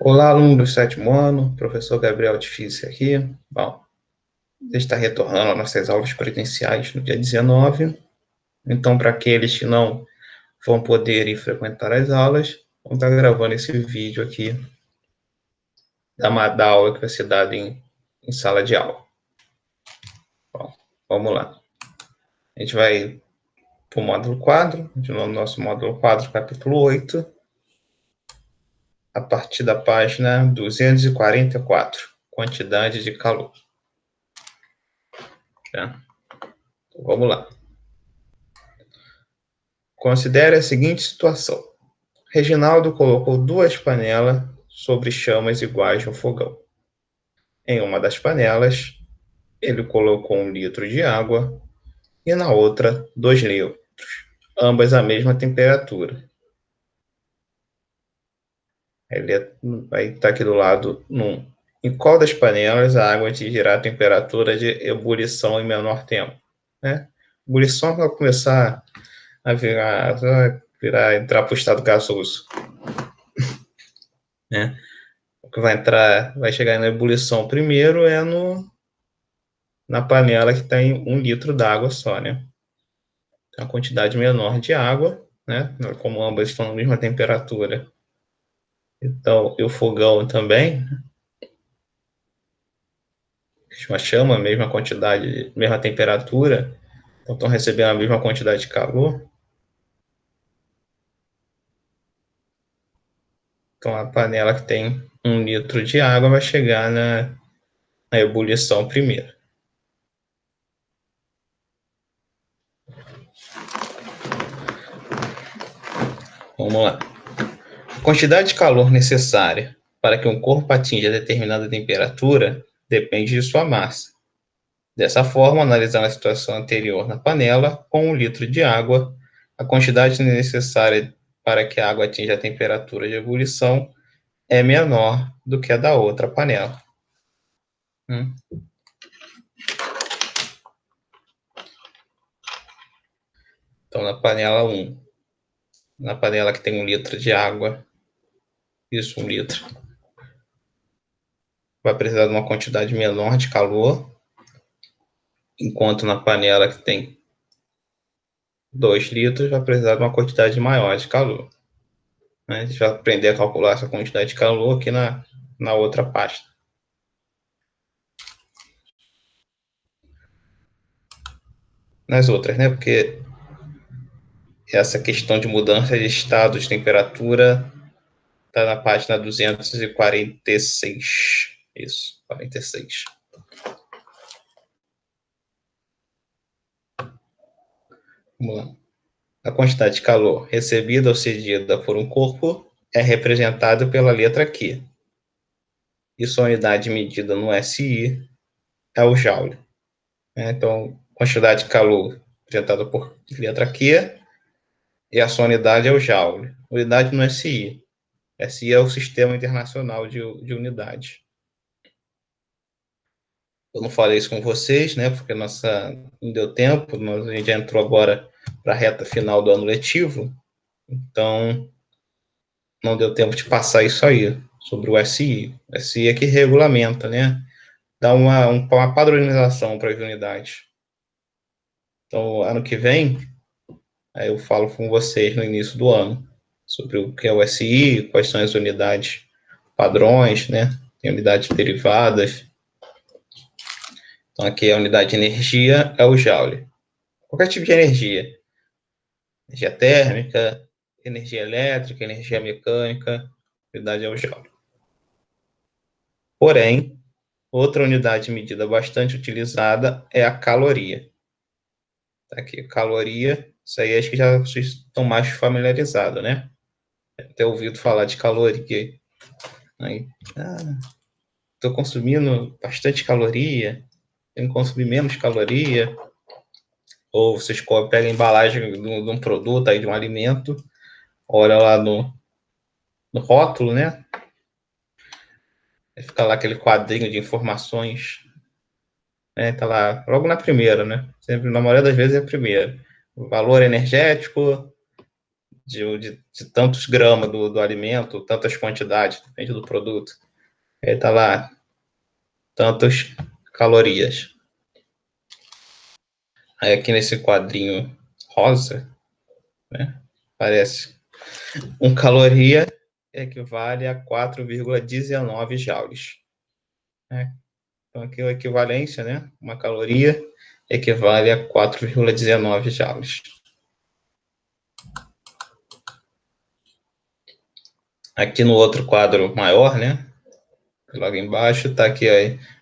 Olá, aluno do sétimo ano, professor Gabriel de Física aqui. Bom, a gente está retornando às nossas aulas presenciais no dia 19. Então, para aqueles que não vão poder ir frequentar as aulas, vamos estar gravando esse vídeo aqui da aula que vai ser dada em sala de aula. Bom, vamos lá. A gente vai para o módulo 4, de novo, nosso módulo 4, capítulo 8, a partir da página 244, quantidade de calor. Tá? Então, vamos lá. Considere a seguinte situação. Reginaldo colocou duas panelas sobre chamas iguais no fogão. Em uma das panelas, ele colocou 1 litro de água e na outra 2 litros, ambas à mesma temperatura. Ele vai estar aqui do lado num. Em qual das panelas a água atingirá a temperatura de ebulição em menor tempo? Né? Ebulição vai começar a entrar para o estado gasoso. Né? O que vai chegar na ebulição primeiro é na panela que tem 1 litro d'água só, né? Tem uma quantidade menor de água, né? Como ambas estão na mesma temperatura. Então, e o fogão também, uma chama, mesma quantidade, mesma temperatura, então estão recebendo a mesma quantidade de calor. Então, a panela que tem 1 litro de água vai chegar na ebulição primeiro. Vamos lá. A quantidade de calor necessária para que um corpo atinja determinada temperatura depende de sua massa. Dessa forma, analisando a situação anterior na panela, com 1 litro de água, a quantidade necessária para que a água atinja a temperatura de ebulição é menor do que a da outra panela. Então, na panela 1, na panela que tem 1 litro de água, isso, 1 litro, vai precisar de uma quantidade menor de calor, enquanto na panela que tem 2 litros vai precisar de uma quantidade maior de calor. A gente vai aprender a calcular essa quantidade de calor aqui na outra página. Nas outras, né? Porque essa questão de mudança de estado de temperatura está na página 246. Isso, 46. Vamos lá. A quantidade de calor recebida ou cedida por um corpo é representada pela letra Q. E sua unidade medida no SI é o Joule. Então, quantidade de calor representada por letra Q e a sua unidade é o Joule. Unidade no SI. SI é o Sistema Internacional de Unidades. Eu não falei isso com vocês, né? Porque não deu tempo, a gente já entrou agora para a reta final do ano letivo, então não deu tempo de passar isso aí, sobre o SI. O SI é que regulamenta, né? Dá uma padronização para as unidades. Então, ano que vem, aí eu falo com vocês no início do ano sobre o que é o SI, quais são as unidades padrões, né? Tem unidades derivadas. Então, aqui a unidade de energia é o Joule. Qualquer tipo de energia. Energia térmica, energia elétrica, energia mecânica, a unidade é o Joule. Porém, outra unidade medida bastante utilizada é a caloria. Tá aqui, caloria, isso aí acho que já vocês estão mais familiarizados, né? Até ouvido falar de caloria. Aí, estou consumindo bastante caloria, tenho que consumir menos caloria. Ou vocês pegam a embalagem de um produto, aí, de um alimento, olha lá no rótulo, né? Fica lá aquele quadrinho de informações, né? Tá lá logo na primeira, né? Sempre, na maioria das vezes, é a primeira. O valor energético de tantos gramas do alimento, tantas quantidades, depende do produto. Aí tá lá, tantas calorias. Aí aqui nesse quadrinho rosa, né, parece caloria equivale a 4,19 joules. Né? Então aqui a equivalência, né, uma caloria equivale a 4,19 joules. Aqui no outro quadro maior, né, logo embaixo está aqui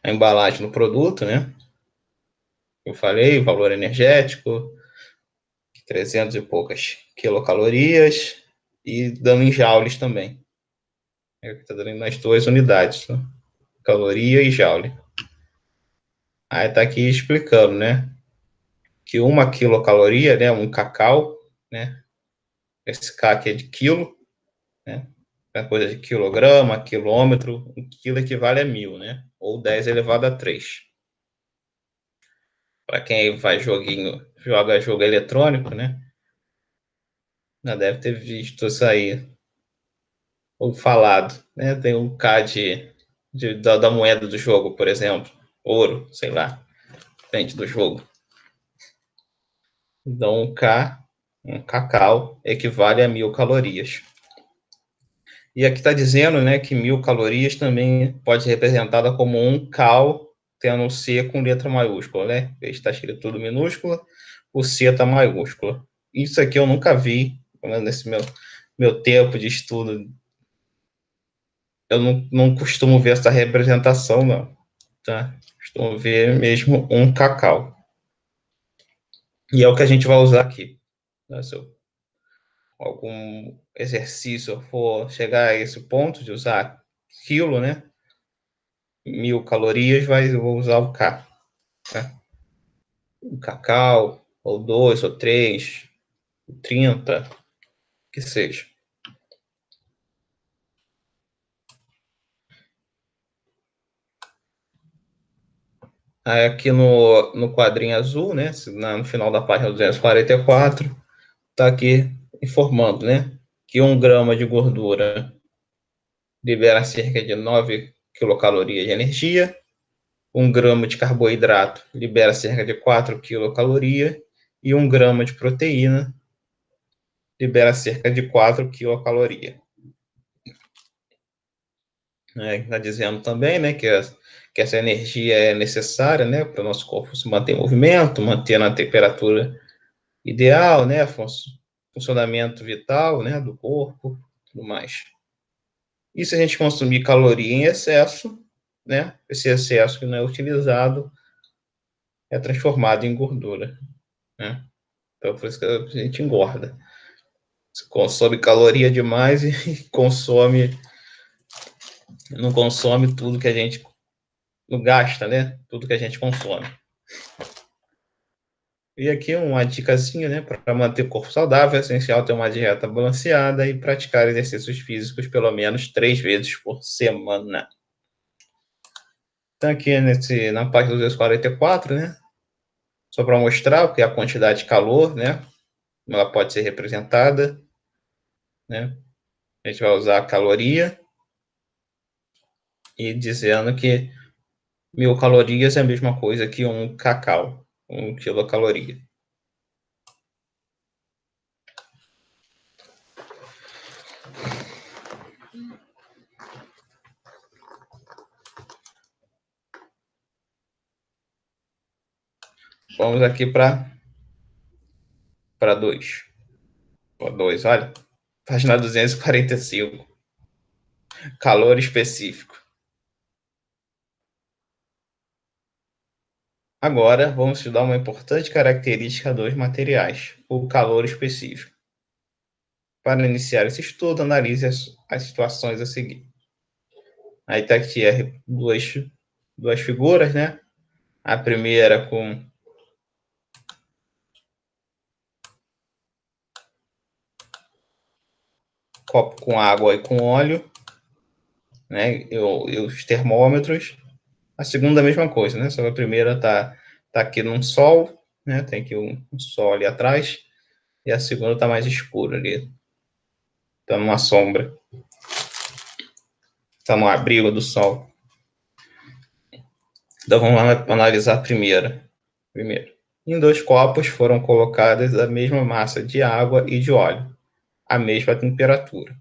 a embalagem do produto, né? Eu falei, o valor energético, 300 e poucas quilocalorias, e dando em joules também. Está dando nas duas unidades, né? Caloria e joule. Aí está aqui explicando, né? Que uma quilocaloria, né? Um cacau, né? Esse K aqui é de quilo, né? É coisa de quilograma, quilômetro. Um quilo equivale a 1.000, né? Ou 10 elevado a 3. Para quem vai joga jogo eletrônico, né? Já deve ter visto isso aí, ou falado, né? Tem um K da moeda do jogo, por exemplo, ouro, sei lá, depende do jogo. Então, um cacau, equivale a 1.000 calorias. E aqui está dizendo, né, que 1.000 calorias também pode ser representada como um cal, tendo o C com letra maiúscula, né? Está escrito tudo minúscula, o C está maiúscula. Isso aqui eu nunca vi, nesse meu tempo de estudo. Eu não costumo ver essa representação, não. Tá? Costumo ver mesmo um cacau. E é o que a gente vai usar aqui. Né? Se algum exercício for chegar a esse ponto de usar quilo, né? 1.000 calorias, eu vou usar o K. Tá? O cacau, ou 2, ou 3, 30, que seja. Aí aqui no quadrinho azul, né? No final da página 244, está aqui informando, né? Que 1 grama de gordura libera cerca de 9 quilocalorias de energia, 1 grama de carboidrato libera cerca de 4 quilocalorias, e 1 grama de proteína libera cerca de 4 quilocalorias. Está dizendo também, né, que essa energia é necessária, né, para o nosso corpo se manter em movimento, manter na temperatura ideal, né, funcionamento vital, né, do corpo, tudo mais. E se a gente consumir caloria em excesso, né, esse excesso que não é utilizado é transformado em gordura, né? Então, por isso que a gente engorda. Você consome caloria demais e não consome tudo que a gente não gasta, né? Tudo que a gente consome. E aqui uma dicasinha, né? Para manter o corpo saudável, é essencial ter uma dieta balanceada e praticar exercícios físicos pelo menos 3 vezes por semana. Então, aqui na página 244, né? Só para mostrar o que é a quantidade de calor, né? Ela pode ser representada, né? A gente vai usar a caloria e dizendo que 1.000 calorias é a mesma coisa que um cacau, 1 quilocaloria. Vamos aqui para 2. Para 2, olha. Página 245. Calor específico. Agora, vamos estudar uma importante característica dos materiais, o calor específico. Para iniciar esse estudo, analise as situações a seguir. Aí está aqui duas figuras, né? A primeira com copo com água e com óleo, né? E os termômetros. A segunda, a mesma coisa, né? Só que a primeira tá aqui num sol, né? Tem aqui um sol ali atrás. E a segunda tá mais escura ali. está numa sombra, está no abrigo do sol. Então vamos lá analisar a primeira. Primeiro, em 2 copos foram colocadas a mesma massa de água e de óleo, a mesma temperatura.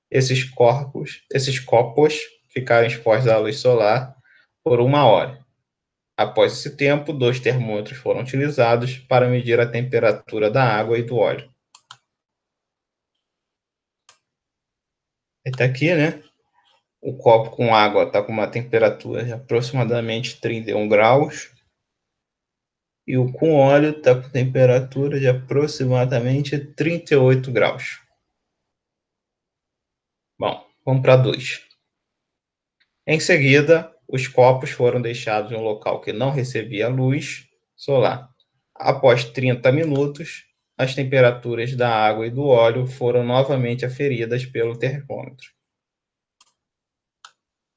Esses copos ficaram expostos à luz solar por 1 hora. Após esse tempo, 2 termômetros foram utilizados para medir a temperatura da água e do óleo. Está aqui, né? O copo com água está com uma temperatura de aproximadamente 31 graus. E o com óleo está com temperatura de aproximadamente 38 graus. Bom, vamos para 2. Em seguida, os copos foram deixados em um local que não recebia luz solar. Após 30 minutos, as temperaturas da água e do óleo foram novamente aferidas pelo termômetro.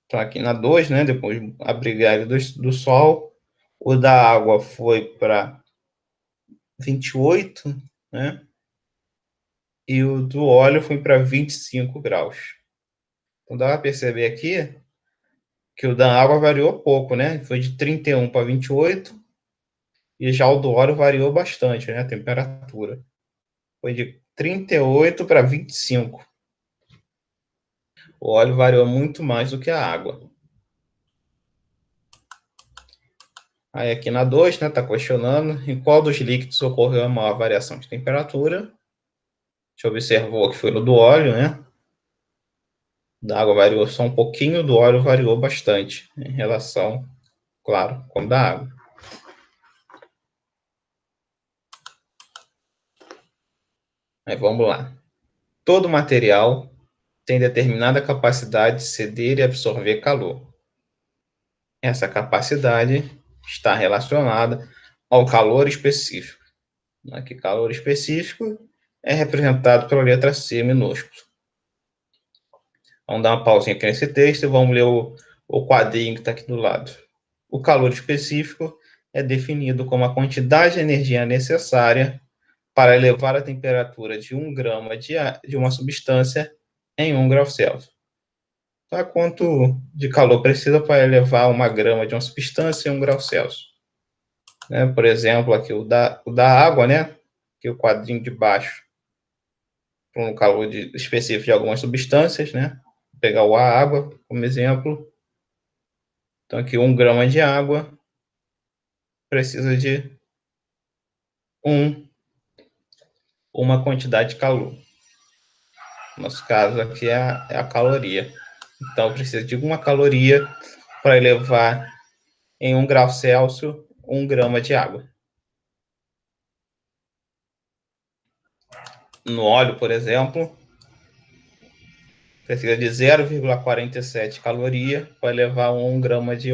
Então, aqui na 2, né, depois de abrigar ele do sol, o da água foi para 28, né, e o do óleo foi para 25 graus. Então, dá para perceber aqui que o da água variou pouco, né? Foi de 31 para 28, e já o do óleo variou bastante, né? A temperatura. Foi de 38 para 25. O óleo variou muito mais do que a água. Aí aqui na 2, né, está questionando em qual dos líquidos ocorreu a maior variação de temperatura. A gente observou que foi no do óleo, né? Da água variou só um pouquinho, do óleo variou bastante, em relação, claro, com o da água. Aí vamos lá. Todo material tem determinada capacidade de ceder e absorver calor. Essa capacidade está relacionada ao calor específico. Aqui, calor específico é representado pela letra C minúsculo. Vamos dar uma pausinha aqui nesse texto e vamos ler o quadrinho que está aqui do lado. O calor específico é definido como a quantidade de energia necessária para elevar a temperatura de 1 grama de uma substância em 1 grau Celsius. Tá? Quanto de calor precisa para elevar 1 grama de uma substância em 1 grau Celsius? Né? Por exemplo, aqui o da água, né? Aqui o quadrinho de baixo, para um calor específico de algumas substâncias, né? Vou pegar a água como exemplo. Então, aqui 1 grama de água precisa de uma quantidade de calor. No nosso caso aqui é a caloria. Então, precisa de 1 caloria para elevar em 1 grau Celsius 1 grama de água. No óleo, por exemplo, precisa de 0,47 caloria para elevar 1 grama de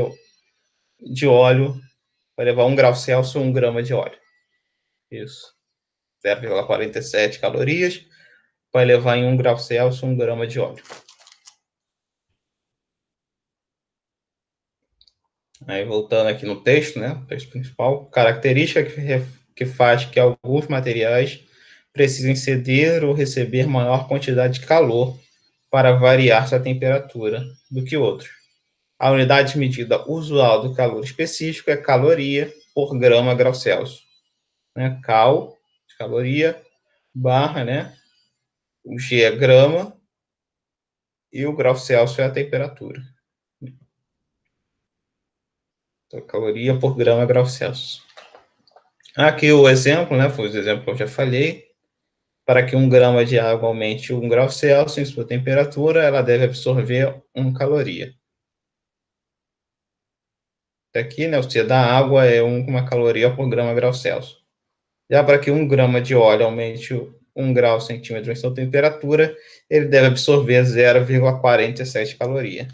óleo, para elevar 1 grau Celsius 1 grama de óleo. Isso. 0,47 calorias para elevar em 1 grau Celsius 1 grama de óleo. Aí, voltando aqui no texto, né, o texto principal, característica que faz que alguns materiais precisem ceder ou receber maior quantidade de calor para variar sua temperatura do que outros. A unidade de medida usual do calor específico é caloria por grama grau Celsius. Né? Cal, de caloria, barra, né? O G é grama e o grau Celsius é a temperatura. Então, caloria por grama grau Celsius. Aqui o exemplo, né? Foi o exemplo que eu já falei. Para que 1 grama de água aumente 1 grau Celsius em sua temperatura, ela deve absorver 1 caloria. Aqui, né, o C da água é 1 caloria por grama grau Celsius. Já para que 1 grama de óleo aumente 1 grau centímetro em sua temperatura, ele deve absorver 0,47 caloria.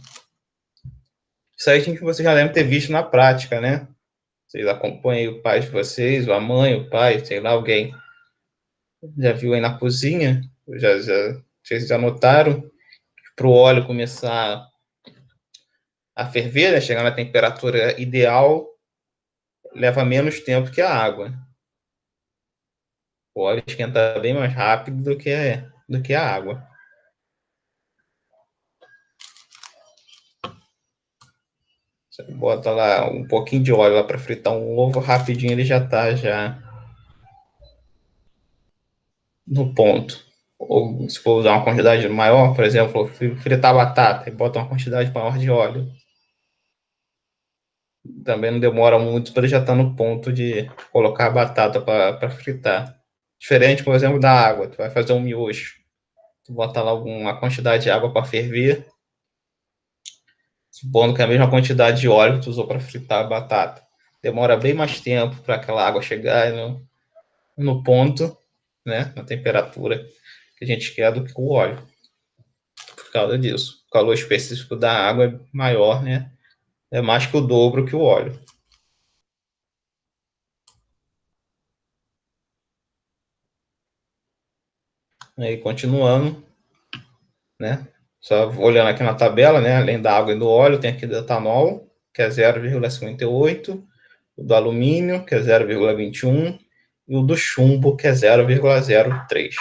Isso aí vocês já devem ter visto na prática, né? Vocês acompanham o pai de vocês, ou a mãe, o pai, sei lá, alguém. Já viu aí na cozinha? Vocês já notaram? Para o óleo começar a ferver, né, chegar na temperatura ideal, leva menos tempo que a água. O óleo esquenta bem mais rápido do que do que a água. Você bota lá um pouquinho de óleo lá para fritar um ovo, rapidinho ele já está já no ponto. Ou se for usar uma quantidade maior, por exemplo, fritar batata e bota uma quantidade maior de óleo. Também não demora muito para ele já estar no ponto de colocar a batata para fritar. Diferente, por exemplo, da água. Tu vai fazer um miojo. Tu bota lá uma quantidade de água para ferver, supondo que é a mesma quantidade de óleo que tu usou para fritar a batata. Demora bem mais tempo para aquela água chegar no ponto, né, na temperatura que a gente quer do que o óleo. Por causa disso. O calor específico da água é maior, né? É mais que o dobro que o óleo. Aí, continuando, né? Só olhando aqui na tabela, né? Além da água e do óleo, tem aqui do etanol, que é 0,58, o do alumínio, que é 0,21, e o do chumbo, que é 0,03.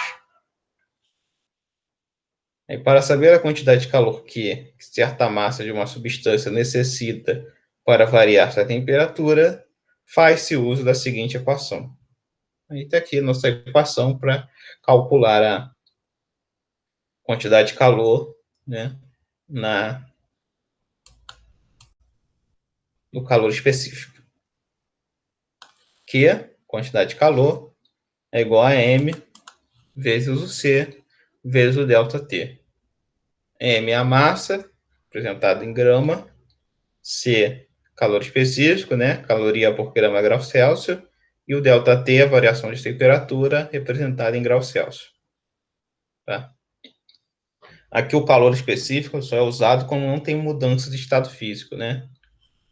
E para saber a quantidade de calor que certa massa de uma substância necessita para variar sua temperatura, faz-se uso da seguinte equação. Aí está aqui a nossa equação para calcular a quantidade de calor, né, no calor específico. Que a quantidade de calor é igual a M vezes o C vezes o ΔT. M é a massa, representada em grama, C, calor específico, né? Caloria por grama grau Celsius, e o ΔT é a variação de temperatura, representada em grau Celsius. Tá? Aqui o calor específico só é usado quando não tem mudança de estado físico, né?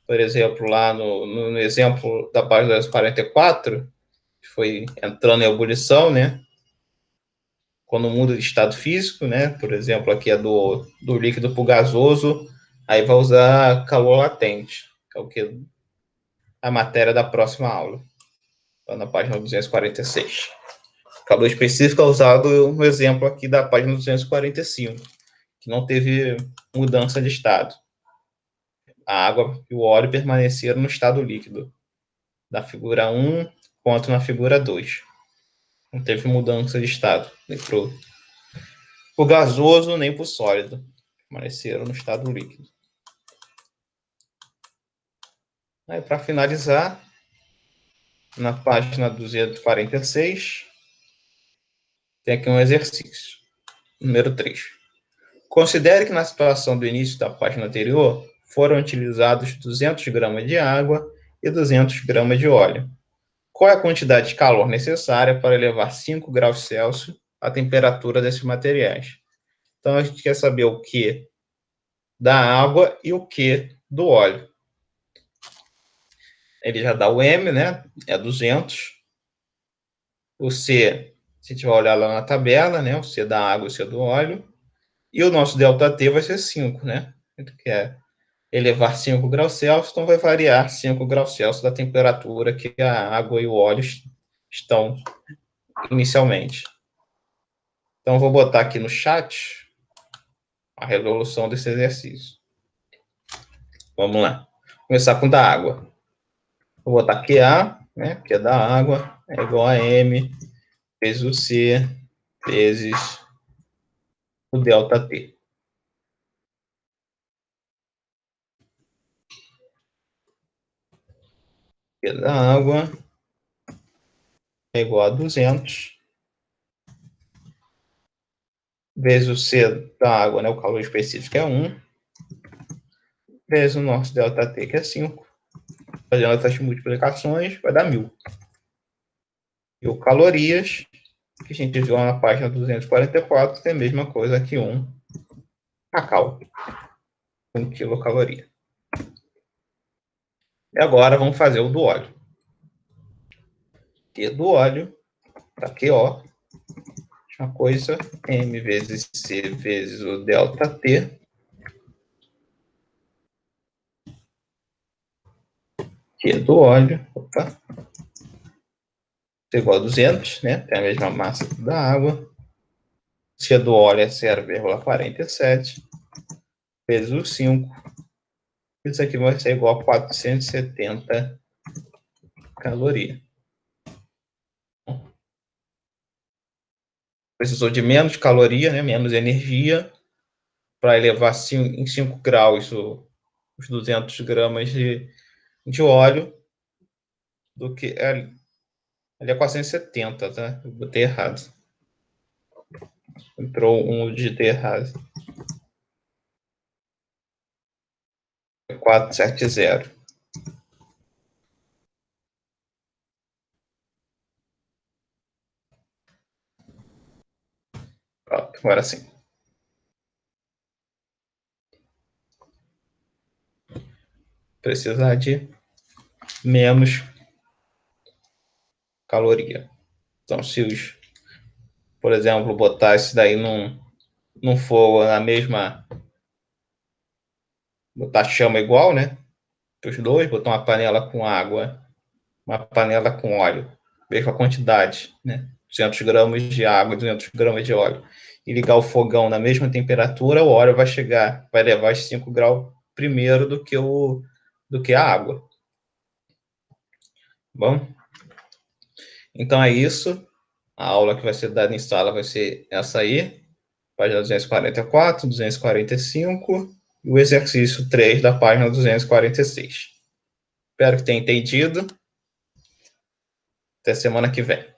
Por exemplo, lá no exemplo da página 44, que foi entrando em ebulição, né? Quando muda de estado físico, né? Por exemplo, aqui é do líquido para o gasoso, aí vai usar calor latente, que é o que a matéria da próxima aula, lá na página 246. Calor específico é usado no exemplo aqui da página 245, que não teve mudança de estado. A água e o óleo permaneceram no estado líquido, da figura 1 quanto na figura 2. Não teve mudança de estado, nem para o gasoso, nem para o sólido. Permaneceram no estado líquido. Aí, para finalizar, na página 246, tem aqui um exercício. Número 3. Considere que na situação do início da página anterior foram utilizados 200 gramas de água e 200 gramas de óleo. Qual é a quantidade de calor necessária para elevar 5 graus Celsius a temperatura desses materiais? Então, a gente quer saber o que da água e o que do óleo. Ele já dá o M, né? É 200. O C, se a gente vai olhar lá na tabela, né? O C da água e o C do óleo. E o nosso ΔT vai ser 5, né? Que é elevar 5 graus Celsius, então vai variar 5 graus Celsius da temperatura que a água e o óleo estão inicialmente. Então, vou botar aqui no chat a resolução desse exercício. Vamos lá. Vou começar com da água. Vou botar QA, né, que é da água, é igual a M vezes o C vezes o ΔT. Q da água é igual a 200 vezes o C da água, né, o calor específico é 1, vezes o nosso ΔT, que é 5. Fazendo essas multiplicações, vai dar 1.000. E o calorias, que a gente viu na página 244, é a mesma coisa que 1 kcal, 1 quilocaloria. E agora vamos fazer o do óleo. Q do óleo, para QO, uma coisa, M vezes C vezes o ΔT, Q do óleo, é igual a 200, né? Tem a mesma massa da água, Se a do óleo é 0,47 vezes o 5, isso aqui vai ser igual a 470 calorias. Precisou de menos caloria, né, menos energia, para elevar em 5 graus os 200 gramas de óleo, do que ali é 470, tá? Eu botei errado. Entrou um de errado. 470. Pronto, agora sim. Precisar de menos caloria. Então, se os, por exemplo, botar esse daí num fogo na mesma, botar chama igual, né? Os dois, botar uma panela com água, uma panela com óleo, mesma quantidade, né? 200 gramas de água, 200 gramas de óleo, e ligar o fogão na mesma temperatura, o óleo vai levar os 5 graus primeiro do que a água. Bom, então é isso. A aula que vai ser dada em sala vai ser essa aí, página 244, 245, e o exercício 3 da página 246. Espero que tenha entendido. Até semana que vem.